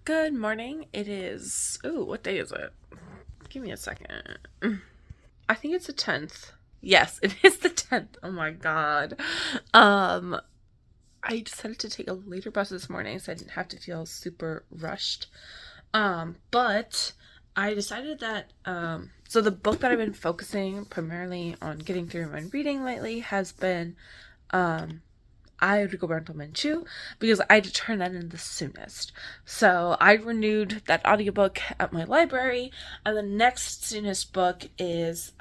Good morning. It is, ooh, what day is it? Give me a second. I think it's the 10th. Yes, it is the 10th. Oh my god. I decided to take a later bus this morning so I didn't have to feel super rushed. But I decided that, so the book that I've been focusing primarily on getting through my reading lately has been, I Manchu, because I had to turn that in the soonest. So I renewed that audiobook at my library, and the next soonest book is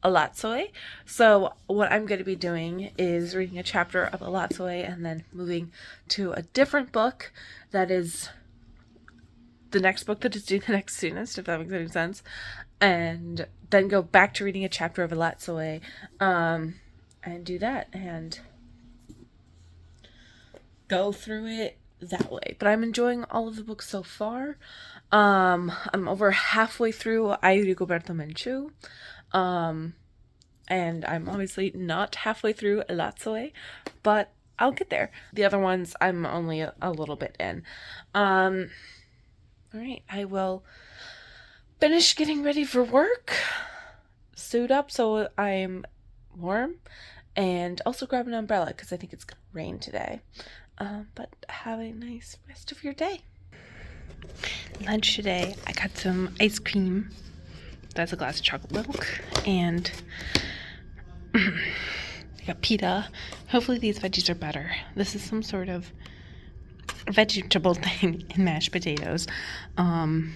Alatsoi. So what I'm going to be doing is reading a chapter of Alatsoi and then moving to a different book that is the next book that is due the next soonest, if that makes any sense, and then go back to reading a chapter of Alatsoi, and do that, and go through it that way. But I'm enjoying all of the books so far. I'm over halfway through Manchu. And I'm obviously not halfway through Alatsoi, but I'll get there. The other ones I'm only a little bit in. Alright, I will finish getting ready for work, suit up so I'm warm, and also grab an umbrella because I think it's going to rain today. But have a nice rest of your day. Lunch today, I got some ice cream. That's a glass of chocolate milk. And I got pita. Hopefully these veggies are better. This is some sort of vegetable thing in mashed potatoes. I'm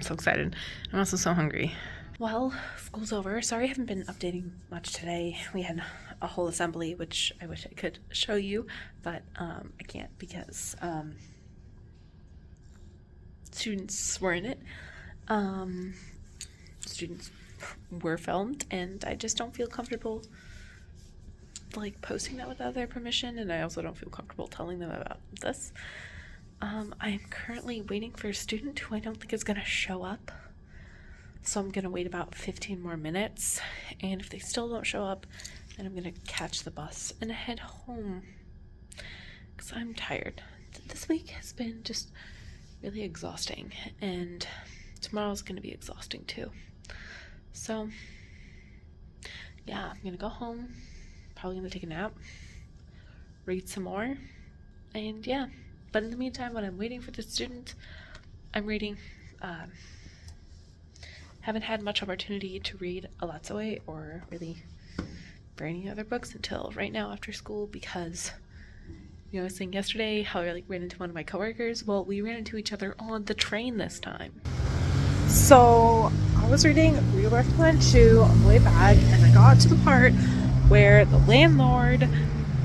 so excited. I'm also so hungry. Well, school's over. Sorry I haven't been updating much today. We had a whole assembly, which I wish I could show you, but I can't because students were in it. Students were filmed, and I just don't feel comfortable like posting that without their permission, and I also don't feel comfortable telling them about this. I'm currently waiting for a student who I don't think is going to show up. So I'm going to wait about 15 more minutes, and if they still don't show up, then I'm going to catch the bus and head home, because I'm tired. This week has been just really exhausting, and tomorrow's going to be exhausting too. So, yeah, I'm going to go home, probably going to take a nap, read some more, and yeah. But in the meantime, when I'm waiting for the student, I'm reading. Haven't had much opportunity to read Alatsoi or really for any other books until right now after school, because I was saying yesterday how I ran into one of my coworkers. Well, we ran into each other on the train this time. So I was reading readathon on the way back, and I got to the part where the landlord's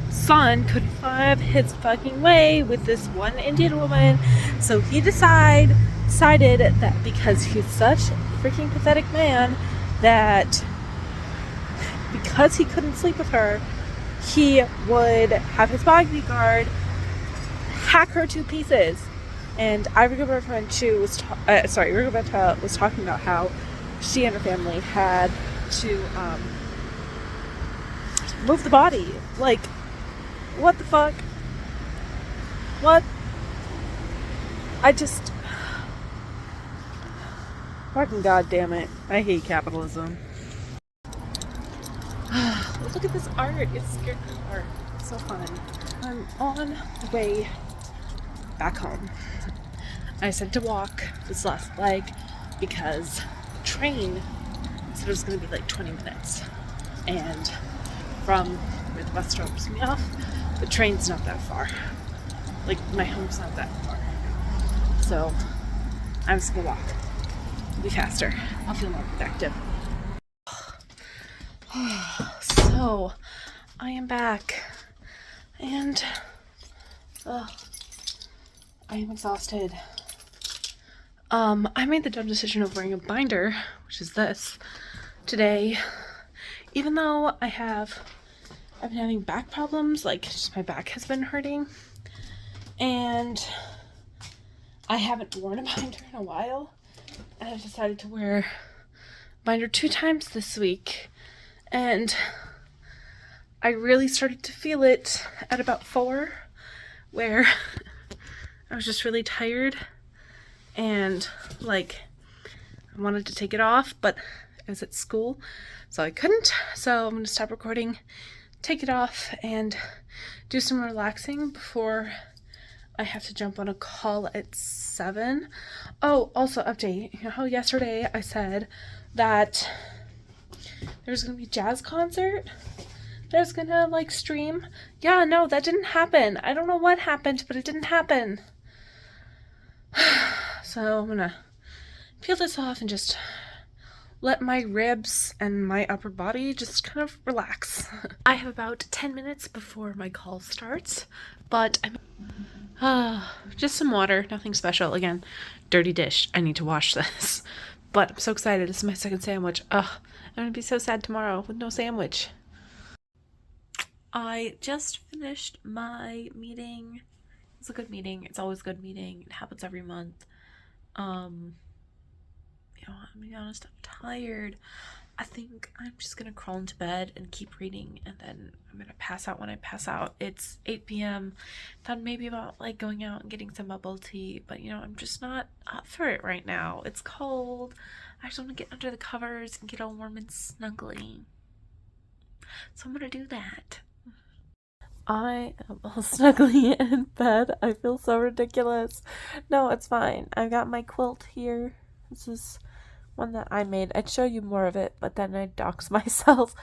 son couldn't find his fucking way with this one Indian woman, so he decided that because he's such a freaking pathetic man, that because he couldn't sleep with her, he would have his bodyguard hack her to pieces. And Rigoberta was talking about how she and her family had to move the body. Like, what the fuck? What? I just... Fucking goddamn it. I hate capitalism. Look at this art. It's scarecrow art. It's so fun. I'm on the way back home. I decided to walk this last leg because the train said it was going to be like 20 minutes. And from where the bus drops me off, the train's not that far. Like, my home's not that far. So, I'm just going to walk. It'll be faster. I'll feel more productive. So, I am back. And, I am exhausted. I made the dumb decision of wearing a binder, which is this, today. Even though I've been having back problems, like just my back has been hurting, and I haven't worn a binder in a while, and I've decided to wear a binder 2 times this week, and I really started to feel it at about 4, where I was just really tired and like I wanted to take it off, but I was at school, so I couldn't. So I'm gonna stop recording, take it off, and do some relaxing before I have to jump on a call at 7. Oh, also update. You know how yesterday I said that there's gonna be a jazz concert that I was gonna like stream? Yeah, no, that didn't happen. I don't know what happened, but it didn't happen. So I'm gonna peel this off and just let my ribs and my upper body just kind of relax. I have about 10 minutes before my call starts, but I'm just some water, nothing special. Again, dirty dish. I need to wash this. But I'm so excited. This is my second sandwich. I'm gonna be so sad tomorrow with no sandwich. I just finished my meeting. It was a good meeting. It's always a good meeting. It happens every month. I'm being honest, I'm tired. I think I'm just gonna crawl into bed and keep reading, and then I'm gonna pass out when I pass out. It's 8 p.m. Thought maybe about like going out and getting some bubble tea, but I'm just not up for it right now. It's cold. I just want to get under the covers and get all warm and snuggly. So I'm gonna do that. I am all snuggly in bed. I feel so ridiculous. No, it's fine. I've got my quilt here. This is one that I made. I'd show you more of it, but then I'd dox myself.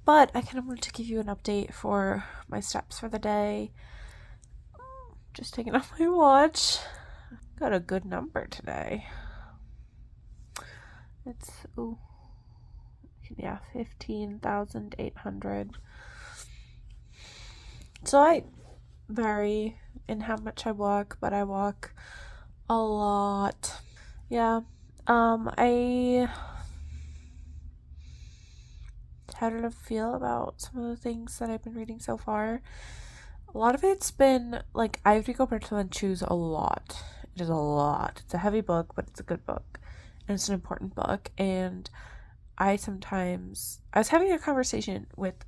But I kind of wanted to give you an update for my steps for the day. Just taking off my watch. Got a good number today. It's 15,800. So I vary in how much I walk, but I walk a lot. Yeah. How did I feel about some of the things that I've been reading so far? A lot of it's been like I have to go back to and choose a lot. It is a lot. It's a heavy book, but it's a good book, and it's an important book. And I was having a conversation with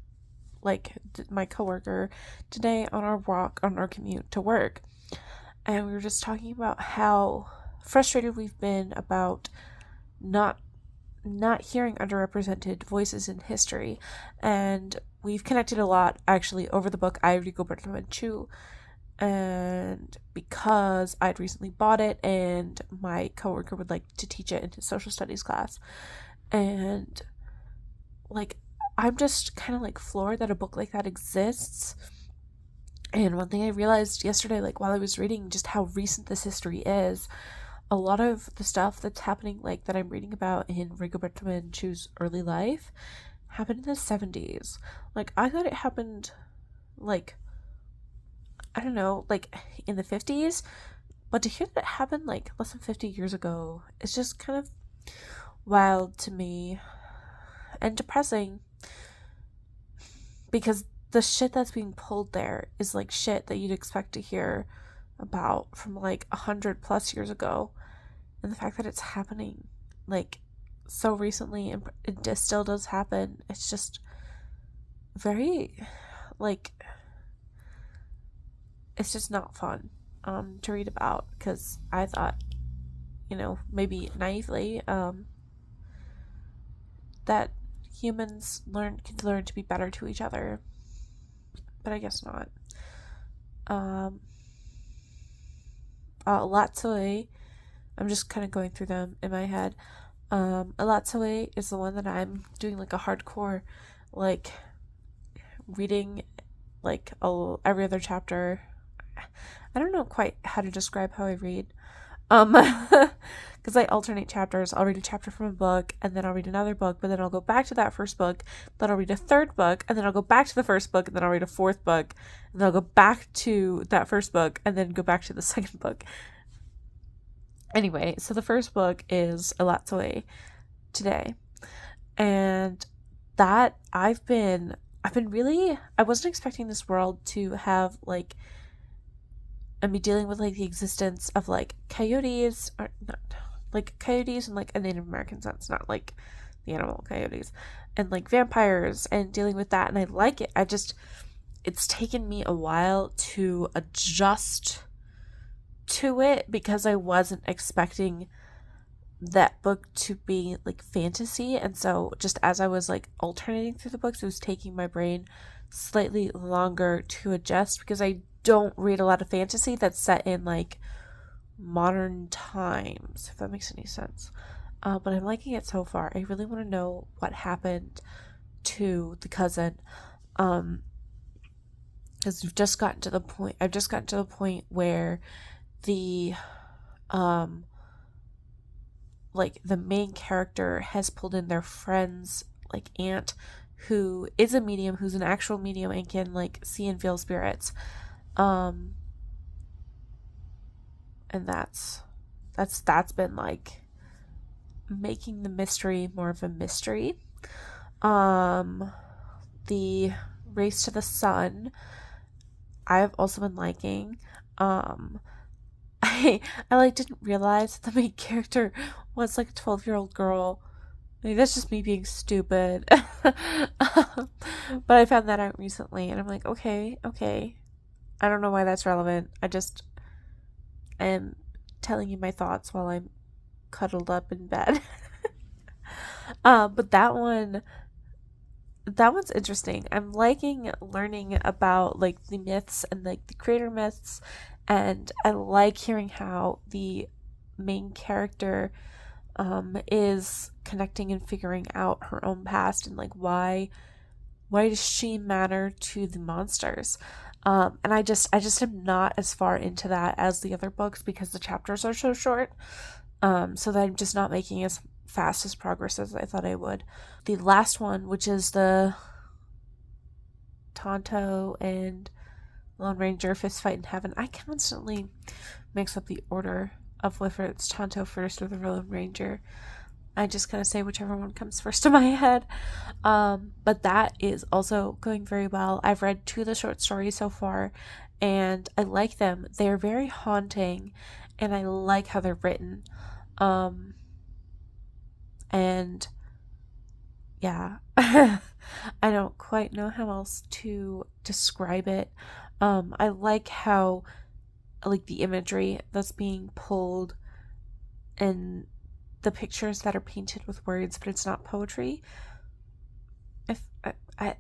like my coworker today on our walk, on our commute to work, and we were just talking about how frustrated we've been about not hearing underrepresented voices in history, and we've connected a lot actually over the book I Go Bertram Chu, and because I'd recently bought it and my coworker would like to teach it in his social studies class, and like I'm just kind of like floored that a book like that exists. And one thing I realized yesterday, like while I was reading just how recent this history is, a lot of the stuff that's happening, like that I'm reading about in Rigoberto Menchu's early life, happened in the 70s. Like I thought it happened like, I don't know, like in the 50s, but to hear that it happened like less than 50 years ago is just kind of wild to me and depressing, because the shit that's being pulled there is like shit that you'd expect to hear about from like 100+ years ago, and the fact that it's happening like so recently and it just still does happen, it's just very like, it's just not fun to read about, because I thought, maybe naively, that humans can learn to be better to each other, but I guess not. Alatsue, I'm just kind of going through them in my head. Alatsue is the one that I'm doing like a hardcore, like reading like every other chapter. I don't know quite how to describe how I read. Because I alternate chapters. I'll read a chapter from a book, and then I'll read another book, but then I'll go back to that first book, then I'll read a third book, and then I'll go back to the first book, and then I'll read a fourth book, and then I'll go back to that first book, and then go back to the second book. Anyway, so the first book is Alatsue today, and that I wasn't expecting this world to have like, and be dealing with like the existence of like coyotes, or not like coyotes in like a Native American sense, not like the animal coyotes, and like vampires, and dealing with that, and I like it. It's taken me a while to adjust to it because I wasn't expecting that book to be like fantasy, and so just as I was like alternating through the books, it was taking my brain slightly longer to adjust because I don't read a lot of fantasy that's set in like modern times, if that makes any sense. But I'm liking it so far. I really want to know what happened to the cousin, because I've just gotten to the point where the like the main character has pulled in their friend's like aunt, who is a medium, who's an actual medium and can like see and feel spirits, and that's been like making the mystery more of a mystery. The Race to the Sun, I've also been liking. I like didn't realize that the main character was like a 12-year-old girl. Like, that's just me being stupid. But I found that out recently, and I'm like, okay. I don't know why that's relevant. I just am telling you my thoughts while I'm cuddled up in bed. But that one's interesting. I'm liking learning about like the myths and like the creator myths, and I like hearing how the main character is connecting and figuring out her own past, and like why does she matter to the monsters. And I just am not as far into that as the other books because the chapters are so short. So that I'm just not making as fast as progress as I thought I would. The last one, which is the Tonto and Lone Ranger fist fight in heaven. I constantly mix up the order of whether it's Tonto first or the Lone Ranger. I just kind of say whichever one comes first to my head. But that is also going very well. I've read 2 of the short stories so far, and I like them. They're very haunting, and I like how they're written. And yeah, I don't quite know how else to describe it. I like how, like, the imagery that's being pulled and the pictures that are painted with words, but it's not poetry. If I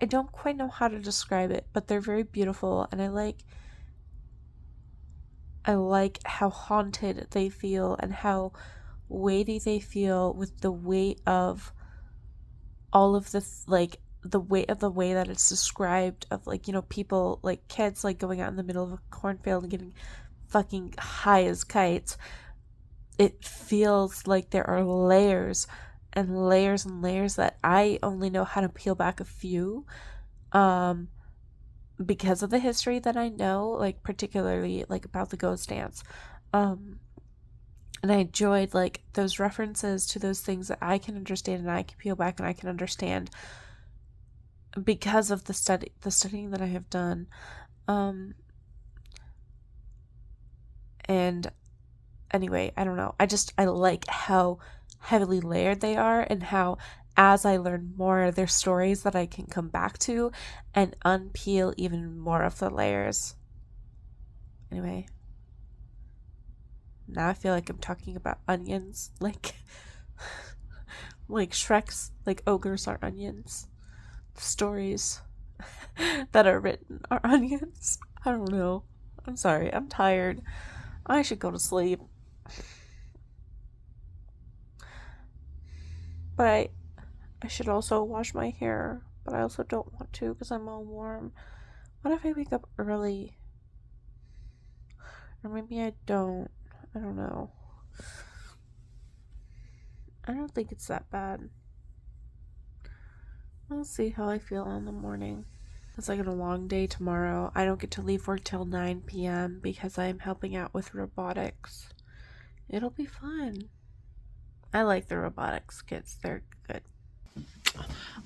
don't quite know how to describe it, but they're very beautiful, and I like how haunted they feel and how weighty they feel with the weight of all of this, like the weight of the way that it's described of, like, you know, people, like kids, like going out in the middle of a cornfield and getting fucking high as kites. It feels like there are layers and layers and layers that I only know how to peel back a few, because of the history that I know, like particularly like about the ghost dance. And I enjoyed like those references to those things that I can understand and I can peel back and I can understand because of the studying that I have done. And anyway, I don't know. I like how heavily layered they are, and how as I learn more, there's stories that I can come back to and unpeel even more of the layers. Anyway, now I feel like I'm talking about onions, like like Shrek's, like ogres are onions. The stories that are written are onions. I don't know. I'm sorry. I'm tired. I should go to sleep. But I should also wash my hair, but I also don't want to because I'm all warm. What if I wake up early? Or maybe I don't. I don't know. I don't think it's that bad. I'll see how I feel in the morning. It's like a long day tomorrow. I don't get to leave work till 9 p.m. because I'm helping out with robotics. It'll be fun. I like the robotics kids. They're good.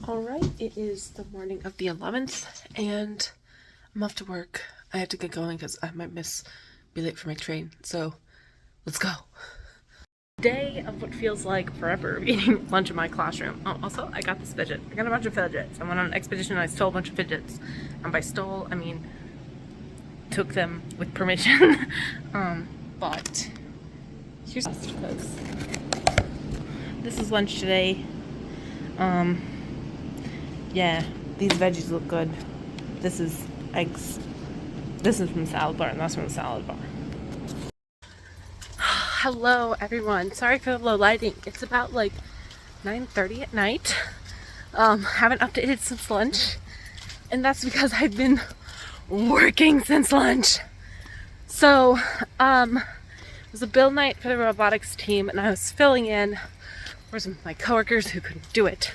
Alright, it is the morning of the 11th, and I'm off to work. I have to get going because I might be late for my train. So, let's go. Day of what feels like forever eating lunch in my classroom. Oh, also, I got this fidget. I got a bunch of fidgets. I went on an expedition and I stole a bunch of fidgets. And by stole, I mean took them with permission. But here's because this is lunch today. Yeah, these veggies look good. This is eggs. This is from salad bar, and that's from salad bar. Hello, everyone. Sorry for the low lighting. It's about like 9:30 at night. Haven't updated since lunch, and that's because I've been working since lunch. So, it was a build night for the robotics team, and I was filling in for some of my coworkers who couldn't do it.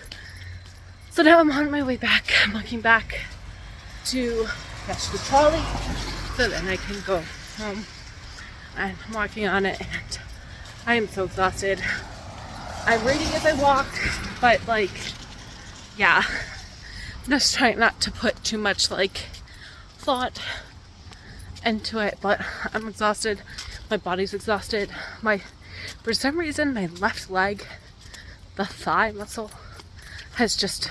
So now I'm on my way back. I'm walking back to catch the trolley so then I can go home. And I'm walking on it, and I am so exhausted. I'm reading as I walk, but like, yeah, I'm just trying not to put too much like thought into it, but I'm exhausted. My body's exhausted. For some reason, my left leg, the thigh muscle, has just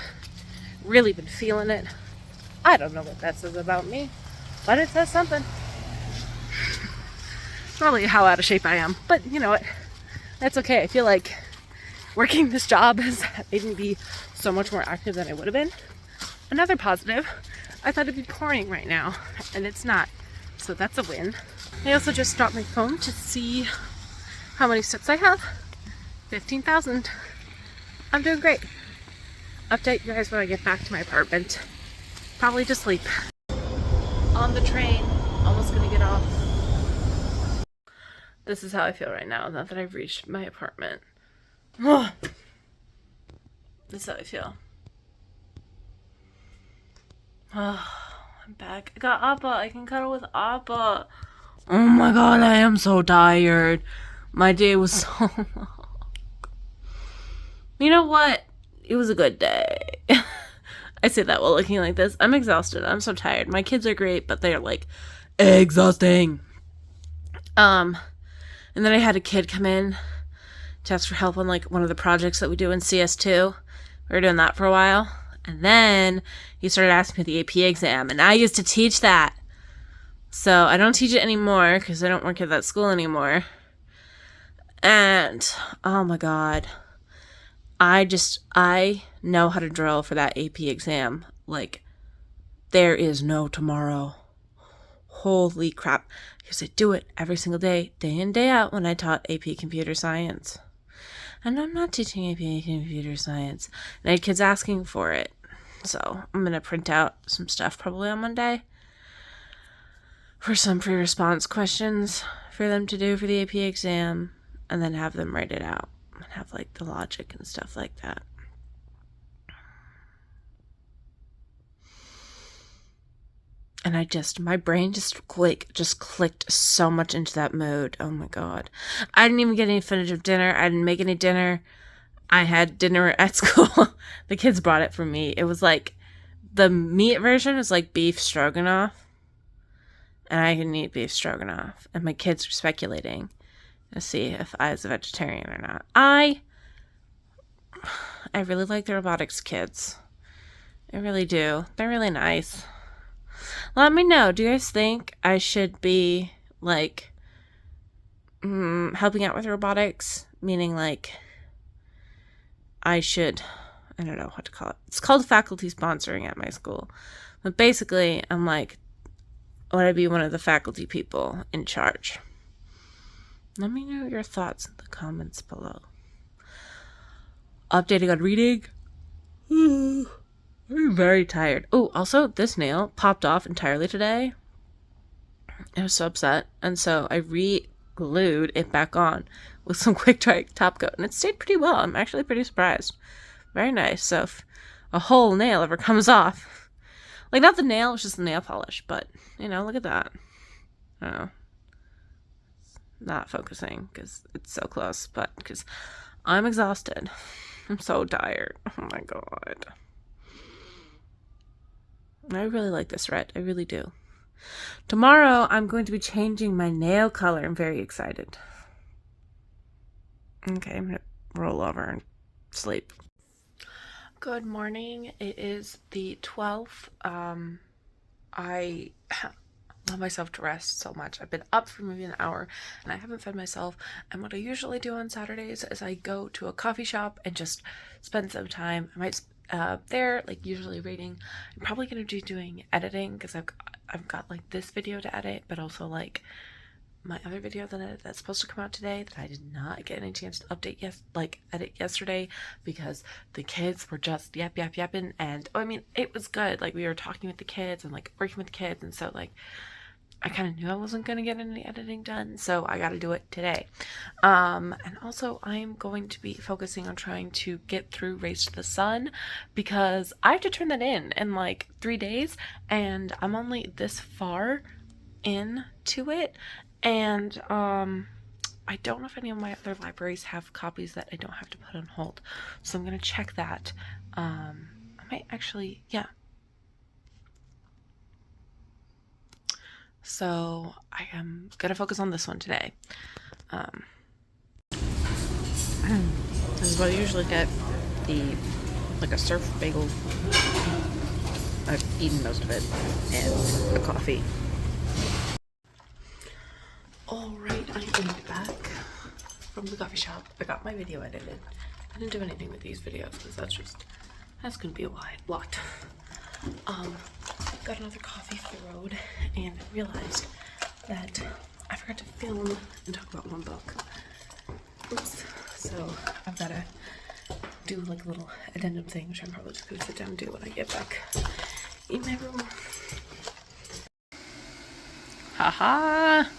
really been feeling it. I don't know what that says about me, but it says something. Probably how out of shape I am, but you know what? That's okay. I feel like working this job has made me be so much more active than I would have been. Another positive, I thought it'd be pouring right now, and it's not. So that's a win. I also just dropped my phone to see how many steps I have. 15,000. I'm doing great. Update you guys when I get back to my apartment. Probably to sleep. On the train, almost gonna get off. This is how I feel right now that I've reached my apartment. This is how I feel. I'm back. I got Appa. I can cuddle with Appa. Oh my god, I am so tired. My day was so long. You know what? It was a good day. I say that while looking like this. I'm exhausted. I'm so tired. My kids are great, but they're like exhausting. And then I had a kid come in to ask for help on like one of the projects that we do in CS2. We were doing that for a while. And then he started asking me the AP exam, and I used to teach that. So I don't teach it anymore because I don't work at that school anymore. And oh my god, I know how to drill for that AP exam. Like, there is no tomorrow. Holy crap. Because I do it every single day in, day out, when I taught AP Computer Science. And I'm not teaching AP Computer Science. And I had kids asking for it. So I'm going to print out some stuff probably on Monday for some pre-response questions for them to do for the AP exam, and then have them write it out and have like the logic and stuff like that. And my brain just clicked so much into that mode. Oh my god. I didn't even get any footage of dinner. I didn't make any dinner. I had dinner at school. The kids brought it for me. It was like, the meat version was like beef stroganoff. And I can eat beef stroganoff. And my kids are speculating to see if I was a vegetarian or not. I really like the robotics kids. I really do. They're really nice. Let me know. Do you guys think I should be, like, helping out with robotics? Meaning, like, I don't know what to call it. It's called faculty sponsoring at my school. But basically, I'm like, would I be one of the faculty people in charge? Let me know your thoughts in the comments below. Updating on reading. I'm very tired. Oh, also, this nail popped off entirely today. I was so upset. And so I re-glued it back on with some quick dry top coat. And it stayed pretty well. I'm actually pretty surprised. Very nice. So if a whole nail ever comes off, like, not the nail, it's just the nail polish. But, you know, look at that. I don't know. Not focusing because it's so close. But because I'm exhausted. I'm so tired. Oh my god. I really like this red. I really do. Tomorrow, I'm going to be changing my nail color. I'm very excited. Okay, I'm going to roll over and sleep. Good morning. It is the 12th. I allow myself to rest so much. I've been up for maybe an hour and I haven't fed myself. And what I usually do on Saturdays is I go to a coffee shop and just spend some time. I might there, like usually reading. I'm probably gonna be doing editing because I've got like this video to edit, but also like my other video that's supposed to come out today that I did not get any chance to edit yesterday because the kids were just yapping, and I mean it was good. Like we were talking with the kids and like working with the kids, and so like I kind of knew I wasn't going to get any editing done, so I got to do it today. And also I'm going to be focusing on trying to get through Race to the Sun because I have to turn that in like 3 days, and I'm only this far into it. And I don't know if any of my other libraries have copies that I don't have to put on hold, so I'm going to check that. I might actually, yeah. So I am gonna focus on this one today. This is what I usually get, like a surf bagel. I've eaten most of it, and a coffee. Alright, I am back from the coffee shop. I got my video edited. I didn't do anything with these videos because that's gonna be a lot. Got another coffee for the road and realized that I forgot to film and talk about one book. Oops. So I've got to do like a little addendum thing, which I'm probably just going to sit down and do when I get back in my room. Haha!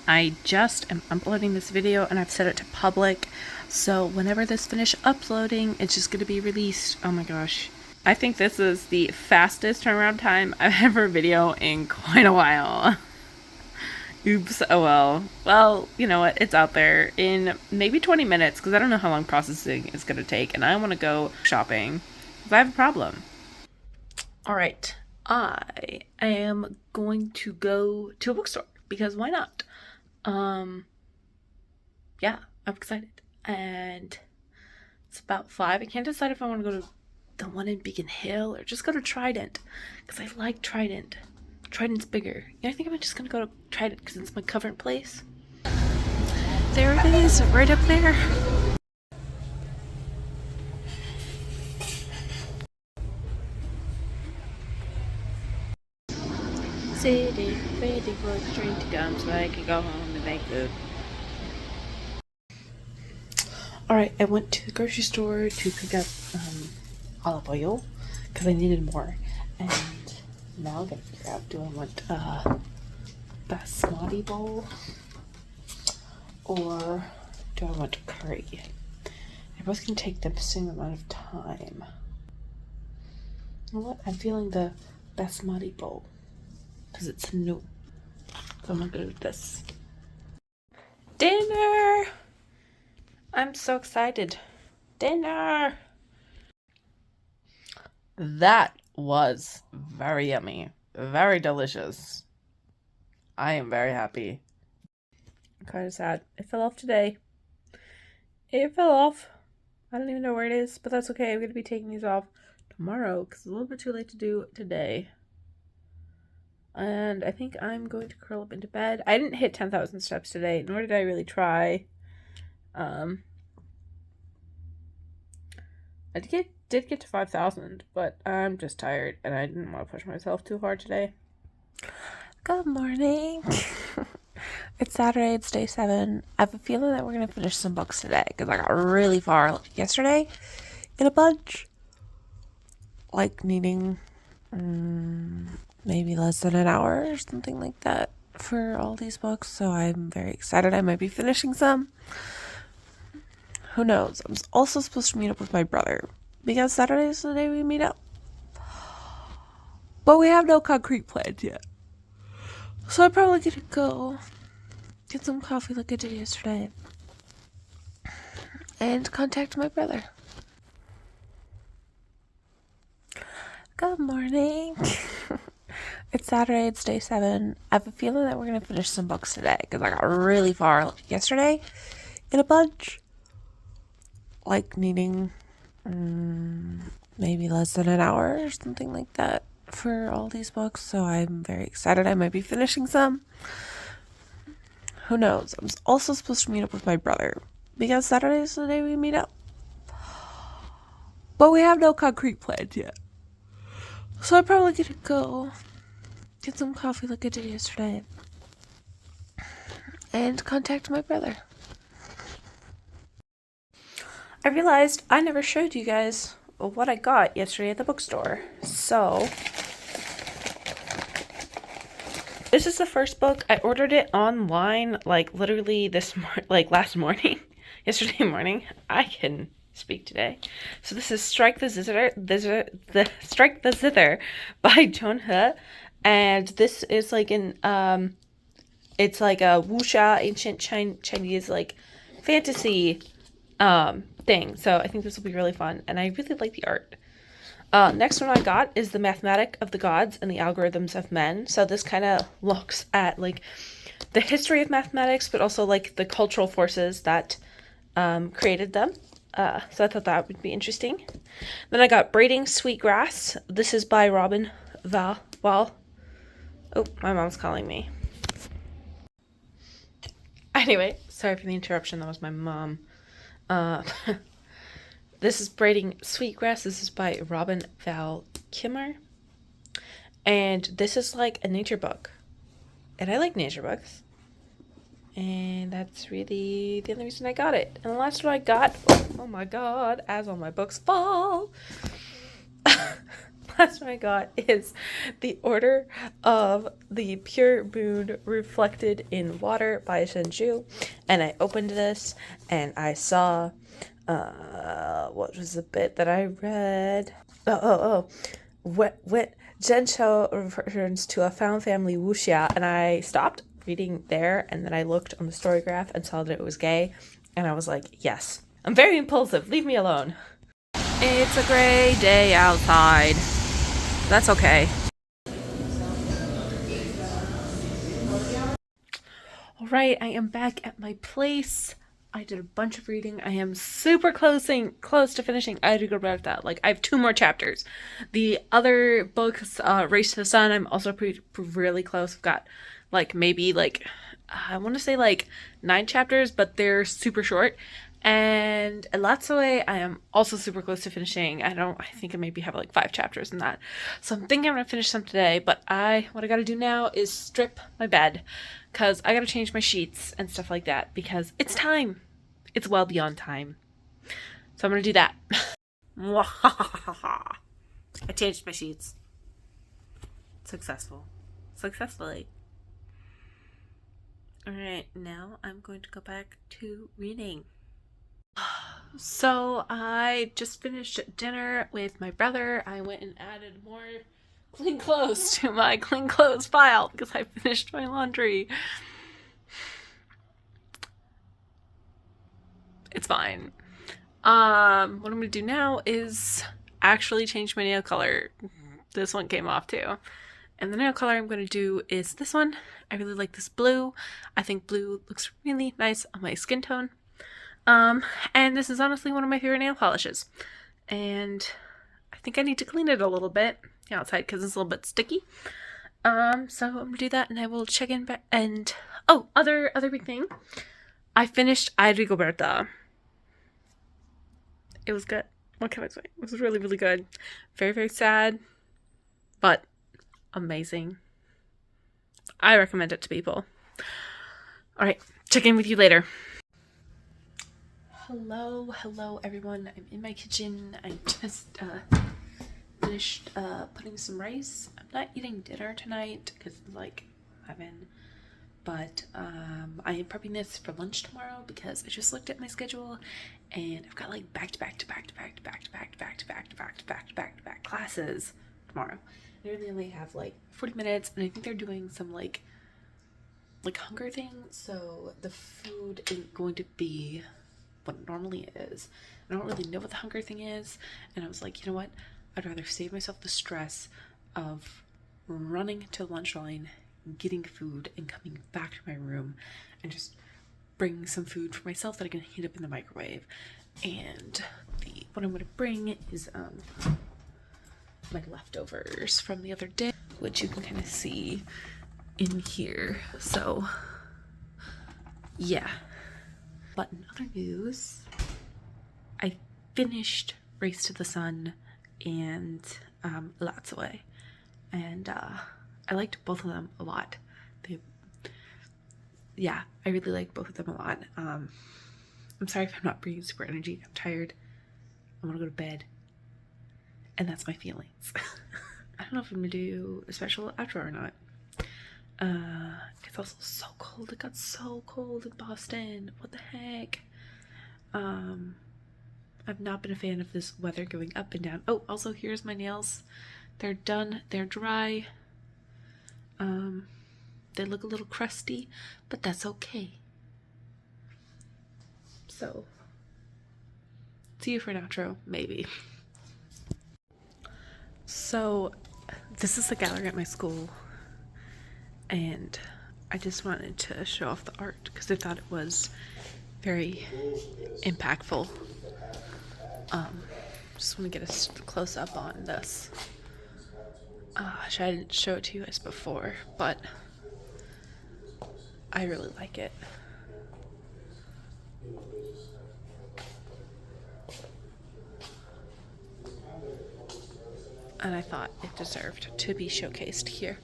I just am uploading this video and I've set it to public. So whenever this finishes uploading, it's just going to be released. Oh my gosh. I think this is the fastest turnaround time I've had for a video in quite a while. Oops, oh well. Well, you know what, it's out there in maybe 20 minutes because I don't know how long processing is going to take and I want to go shopping because I have a problem. Alright, I am going to go to a bookstore because why not? Yeah, I'm excited. And it's about 5. I can't decide if I want to go to the one in Beacon Hill or just go to Trident because I like Trident. Trident's bigger. Yeah, I think I'm just gonna go to Trident because it's my current place. There it is, right up there. Sitting, waiting for the train to come so I can go home and make food. Alright, I went to the grocery store to pick up olive oil because I needed more, and now I'm gonna figure out, do I want a basmati bowl or do I want a curry? They're both gonna take the same amount of time. You know what? I'm feeling the basmati bowl because it's new, so I'm gonna go with this. Dinner! I'm so excited. Dinner! That was very yummy. Very delicious. I am very happy. I'm kind of sad. It fell off today. It fell off. I don't even know where it is, but that's okay. I'm going to be taking these off tomorrow because it's a little bit too late to do today. And I think I'm going to curl up into bed. I didn't hit 10,000 steps today, nor did I really try. I did get to 5,000, but I'm just tired and I didn't want to push myself too hard today. Good morning. It's Saturday, it's day 7. I have a feeling that we're going to finish some books today because I got really far yesterday in a bunch. Like needing maybe less than an hour or something like that for all these books. So I'm very excited. I might be finishing some. Who knows? I'm also supposed to meet up with my brother because Saturday is the day we meet up. But we have no concrete plans yet. So I'm probably gonna go get some coffee like I did yesterday and contact my brother. Good morning. It's Saturday, it's day 7. I have a feeling that we're gonna finish some books today because I got really far yesterday in a bunch. Like needing maybe less than an hour or something like that for all these books, so I'm very excited. I might be finishing some. Who knows? I'm also supposed to meet up with my brother because Saturday is the day we meet up. But we have no concrete plans yet. So I'm probably gonna go get some coffee like I did yesterday and contact my brother. I realized I never showed you guys what I got yesterday at the bookstore. So this is the first book. I ordered it online like literally last morning, yesterday morning. I can speak today. So this is Strike the Zither by Joan He, and this is like it's like a wuxia ancient Chinese like fantasy thing. So I think this will be really fun, and I really like the art. Next one I got is The Mathematic of the Gods and the Algorithms of Men. So this kind of looks at like the history of mathematics, but also like the cultural forces that created them. So I thought that would be interesting. Then I got Braiding Sweetgrass. This is by Robin Val. Oh, my mom's calling me. Anyway, sorry for the interruption. That was my mom. This is Braiding Sweetgrass. This is by Robin Val Kimmer. And this is like a nature book. And I like nature books. And that's really the only reason I got it. And the last one I got, oh my god, as all my books fall. Last one I got is The Order of the Pure Moon Reflected in Water by Shenju. And I opened this and I saw, what was the bit that I read? Wet Zhenshou returns to a found family wuxia, and I stopped reading there, and then I looked on the story graph and saw that it was gay, and I was like, yes. I'm very impulsive. Leave me alone. It's a gray day outside. That's okay. All right, I am back at my place. I did a bunch of reading. I am super close to finishing I Read Roberta. Like, I have 2 more chapters. The other books, Race to the Sun, I'm also really close. I've got maybe I want to say 9 chapters, but they're super short. And Elatsue, I am also super close to finishing. I think I maybe have 5 chapters in that. So I'm thinking I'm going to finish some today, but what I got to do now is strip my bed, because I got to change my sheets and stuff like that, because it's time. It's well beyond time. So I'm going to do that. I changed my sheets. Successfully. Alright, now I'm going to go back to reading. So I just finished dinner with my brother. I went and added more clean clothes to my clean clothes file because I finished my laundry. It's fine. What I'm gonna do now is actually change my nail color. This one came off too. And the nail color I'm going to do is this one. I really like this blue. I think blue looks really nice on my skin tone. And this is honestly one of my favorite nail polishes. And I think I need to clean it a little bit outside because it's a little bit sticky. So I'm going to do that, and I will check in back. And, other big thing. I finished I Rigoberta. It was good. What can I say? It was really, really good. Very, very sad. But amazing. I recommend it to people. Alright, check in with you later. Hello everyone. I'm in my kitchen. I just finished putting some rice. I'm not eating dinner tonight because it's 11. But I am prepping this for lunch tomorrow because I just looked at my schedule and I've got back-to-back classes tomorrow. I really only have 40 minutes, and I think they're doing some hunger thing, so the food isn't going to be what it normally is. I don't really know what the hunger thing is, and I was like, you know what? I'd rather save myself the stress of running to the lunch line, getting food, and coming back to my room and just bring some food for myself that I can heat up in the microwave. And what I'm going to bring is my leftovers from the other day, which you can kind of see in here. So yeah. But in other news, I finished Race to the Sun and Lots Away, and I liked both of them a lot. Yeah, I really like both of them a lot. I'm sorry if I'm not bringing super energy. I'm tired. I want to go to bed, and that's my feelings. I don't know if I'm gonna do a special outro or not. It's also so cold. It got so cold in Boston. What the heck? I've not been a fan of this weather going up and down. Oh, also here's my nails. They're done. They're dry. They look a little crusty, but that's okay. So, see you for an outro, maybe. So, this is the gallery at my school, and I just wanted to show off the art because I thought it was very impactful. Just want to get a close up on this. I didn't show it to you guys before, but I really like it. And I thought it deserved to be showcased here.